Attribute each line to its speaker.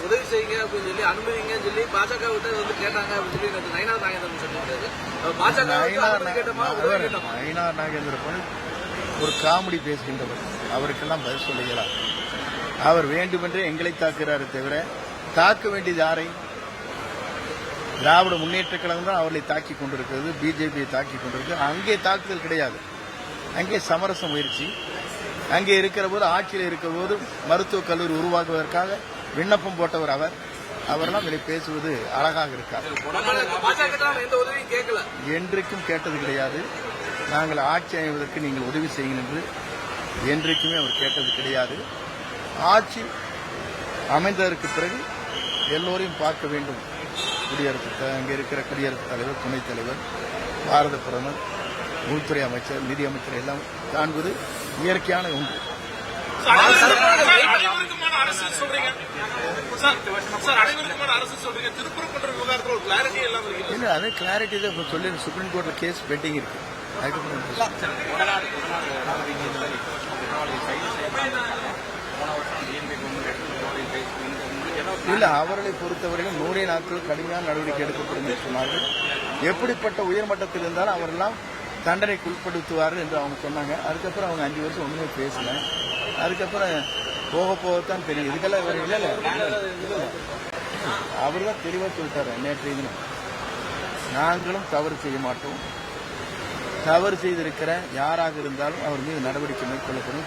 Speaker 1: உதவி செய்யுங்க அப்படின்னு சொல்லி அனுமதிங்கன்னு சொல்லி பாஜக வந்து கேட்டாங்க அப்படின்னு சொல்லி நயினார் நாகேந்திரன் சொல்லியிருக்காரு.
Speaker 2: நயினார் நாகேந்திரன் ஒரு காமெடி பேசுகின்றவர், அவருக்கெல்லாம் பதில் சொல்லுகிறார். அவர் வேண்டுமென்றே எங்களை தாக்குகிறாரே தவிர தாக்க வேண்டியது யாரை? திராவிட முன்னேற்ற கழகம் தான் அவர்களை தாக்கி கொண்டிருக்கிறது, பிஜேபியை தாக்கி கொண்டிருக்கிறது. அங்கே தாக்குதல் கிடையாது, அங்கே சமரச முயற்சி. அங்கே இருக்கிற போது, ஆட்சியில் இருக்கிற போது மருத்துவக் கல்லூரி உருவாக்குவதற்காக விண்ணப்பம் போட்டவர் அவரெல்லாம் இதை பேசுவது அழகாக இருக்காது. என்றைக்கும் கேட்டது கிடையாது. நாங்கள் ஆட்சி அமைவதற்கு நீங்கள் உதவி செய்யுங்கள் என்று என்றைக்குமே அவர் கேட்டது கிடையாது. ஆட்சி அமைந்ததற்கு பிறகு எல்லோரையும் பார்க்க வேண்டும். அங்கே இருக்கிற குடியரசுத் தலைவர், துணைத் தலைவர், பாரத பிரதமர், உள்துறை அமைச்சர், நிதி அமைச்சர் எல்லாம் காண்பது இயற்கையான ஒன்று. அதே கிளாரிட்டி தான் சொல்லி சுப்ரீம் கோர்ட்ல கேஸ் பெண்டிங் இருக்கு. இல்ல, அவர்களை பொறுத்தவரையிலும் 100 நாட்கள் கடுமையான நடவடிக்கை எடுக்கப்படும் என்று சொன்னார்கள். எப்படிப்பட்ட உயர்மட்டத்தில் இருந்தாலும் அவரெல்லாம் தண்டனைக்கு உட்படுத்துவார்கள் என்று அவங்க சொன்னாங்க. அதுக்கப்புறம் அவங்க 5 வருஷம் ஒண்ணுமே பேசல. அதுக்கப்புறம் போக போகத்தான் தெரியும். இதுக்கெல்லாம் அவர் தான் தெளிவாக சொல்லிட்டாரு நேற்றைய தினம், நாங்களும் தவறு செய்ய மாட்டோம், தவறு செய்திருக்கிற யாராக இருந்தாலும் அவர் மீது நடவடிக்கை மேற்கொள்ளப்படும்.